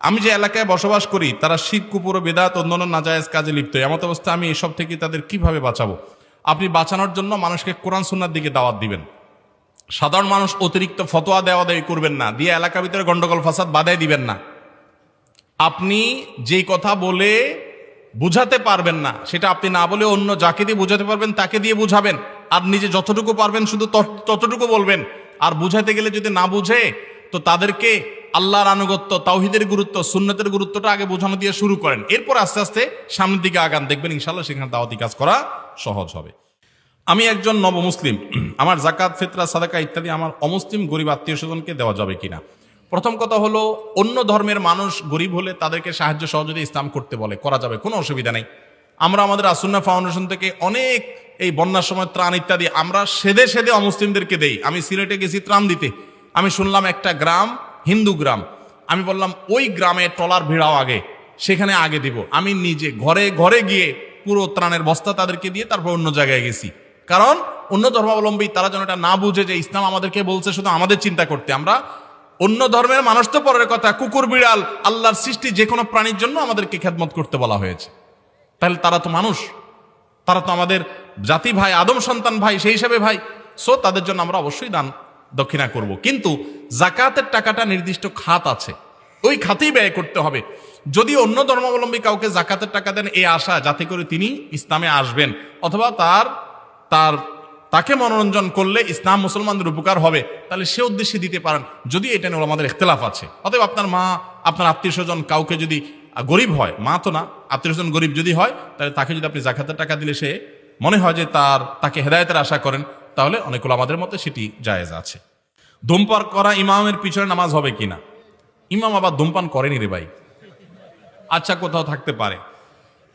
আমি যে এলাকায় বসবাস করি তারা শিরক, কুফর ও বিদআত অন্যান্য নাজায়েজ কাজে লিপ্ত। এমত অবস্থা আমি এসব থেকে তাদের কিভাবে বাঁচাবো? আপনি বাঁচানোর জন্য মানুষকে কোরআন সুন্নাহর দিকে দাওয়াত দিবেন। সাধারণ মানুষ অতিরিক্ত ফতোয়া দেওয়া দেওয়ি করবেন না, দিয়ে এলাকার ভিতরে গন্ডগোল ফাসাদ বাধাই দিবেন না। আপনি যেই কথা বলে বুঝাতে পারবেন না সেটা আপনি না বলে অন্য যাকে দিয়ে বুঝাতে পারবেন তাকে দিয়ে বুঝাবেন। আর নিজে যতটুকু পারবেন শুধু ততটুকু বলবেন। আর বুঝাতে গেলে যদি না বুঝে তো তাদেরকে আল্লাহর আনুগত্য, তাওহীদের গুরুত্ব, সুন্নতের গুরুত্বটা আগে বোঝানো দিয়ে শুরু করেন। এরপর আস্তে আস্তে সামনের দিকে আগান, দেখবেন ইনশাআল্লাহ সেখানে দাওয়াতি কাজ করা সহজ হবে। আমি একজন নবমুসলিম, আমার যাকাত, ফিতরা, সাদাকা ইত্যাদি আমার অমুসলিম গরিব আত্মীয় স্বজনকে দেওয়া যাবে কিনা? প্রথম কথা হলো, অন্য ধর্মের মানুষ গরিব হলে তাদেরকে সাহায্য সহযোগিতা ইসলাম করতে বলে, করা যাবে, কোনো অসুবিধা নেই। আমরা আমাদের আসুন্নাহ ফাউন্ডেশন থেকে অনেক এই বন্যার সময় ত্রাণ ইত্যাদি আমরা সেদে সেদে অমুসলিমদেরকে দেই। আমি সিলেটে গেছি ত্রাণ দিতে, আমি শুনলাম একটা গ্রাম হিন্দু গ্রাম, আমি বললাম ওই গ্রামে ট্রলার ভিড়াও আগে, সেখানে আগে দিব। আমি নিজে ঘরে ঘরে গিয়ে পুরো ত্রাণের বস্তা তাদেরকে দিয়ে তারপর অন্য জায়গায় গেছি। কারণ অন্য ধর্মাবলম্বী তারা যেন এটা না বুঝে যে ইসলাম আমাদেরকে বলছে শুধু আমাদের চিন্তা করতে। আমরা অন্য ধর্মের মানুষ তো পরের কথা, কুকুর বিড়াল আল্লাহর সৃষ্টি যে কোনো প্রাণীর জন্য আমাদেরকে খেদমত করতে বলা হয়েছে। তাহলে তারা তো মানুষ, তারা তো আমাদের জাতি ভাই, আদম সন্তান ভাই, সেই হিসাবে ভাই। সো তাদের জন্য আমরা অবশ্যই দান দক্ষিণা করব। কিন্তু যাকাতের টাকাটা নির্দিষ্ট খাত আছে, ওই খাতেই ব্যয় করতে হবে। যদি অন্য ধর্মাবলম্বী কাউকে যাকাতের টাকা দেন এই আশা যাতে করে তিনি ইসলামে আসবেন, অথবা তাকে মনোরঞ্জন করলে ইসলাম মুসলমানদের উপকার হবে, তাহলে সে উদ্দেশ্যে দিতে পারেন, যদি এটা নিয়ে আমাদের ইখতিলাফ আছে। অতএব আপনার মা, আপনার আত্মীয় স্বজন কাউকে যদি গরিব হয়, মা তো না, আত্মীয় স্বজন গরিব যদি হয়, তাহলে তাকে যদি আপনি যাকাতের টাকা দিলে সে মনে হয় যে তাকে হেদায়েতের আশা করেন, তাহলে অনেকগুলো আমাদের মতে সেটি জায়েজ আছে। ধূমপান করা ইমামের পিছনে নামাজ হবে কিনা? ইমাম আবার ধূমপান করেনি রে ভাই। আচ্ছা, কোথাও থাকতে পারে।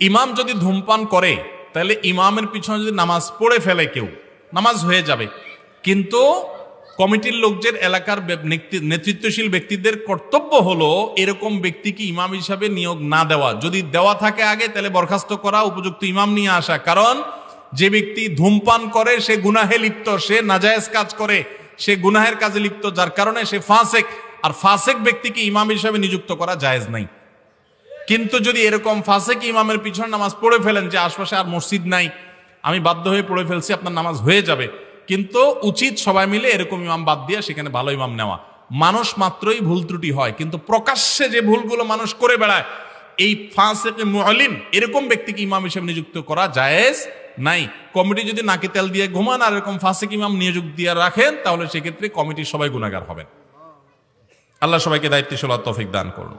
ইমাম যদি ধূমপান করে তাহলে ইমামের পিছনে যদি নামাজ পড়ে ফেলে কেউ, নামাজ হয়ে যাবে। কিন্তু কমিটির লোকদের, এলাকার নেতৃত্বশীল ব্যক্তিদের কর্তব্য হলো এরকম ব্যক্তিকে ইমাম হিসাবে নিয়োগ না দেওয়া। যদি দেওয়া থাকে আগে, তাহলে বরখাস্ত করা, উপযুক্ত ইমাম নিয়ে আসা। কারণ যে ব্যক্তি ধূমপান করে সে গুনাহে লিপ্ত, সে নাজায়েজ কাজ করে, সে গুনাহের কাজে লিপ্ত, যার কারণে সে ফাসেক। আর ফাসেক ব্যক্তিকে ইমাম হিসাবে নিযুক্ত করা জায়েজ নাই। কিন্তু যদি এরকম ফাসেক ইমামের পিছনে নামাজ পড়ে ফেলেন যে আশপাশে আর মসজিদ নাই, আমি বাধ্য হয়ে পড়ে ফেলছি, আপনার নামাজ হয়ে যাবে। কিন্তু উচিত সবাই মিলে এরকম ইমাম বাদ দিয়ে সেখানে ভালো ইমাম নেওয়া। মানুষ মাত্রই ভুল ত্রুটি হয়, কিন্তু প্রকাশ্যে যে ভুলগুলো মানুষ করে বেড়ায়, এই ফাসেক মুআল্লিম এরকম ব্যক্তিকে ইমাম হিসেবে নিযুক্ত করা জায়েজ নাই। কমিটি যদি নাকে তেল দিয়ে ঘুমান আর এরকম ফাসেক ইমাম নিয়োগ দিয়ে রাখেন, তাহলে সেক্ষেত্রে কমিটির সবাই গুনাহগার হবেন। আল্লাহ সবাইকে দায়িত্বশীল তৌফিক দান করুন।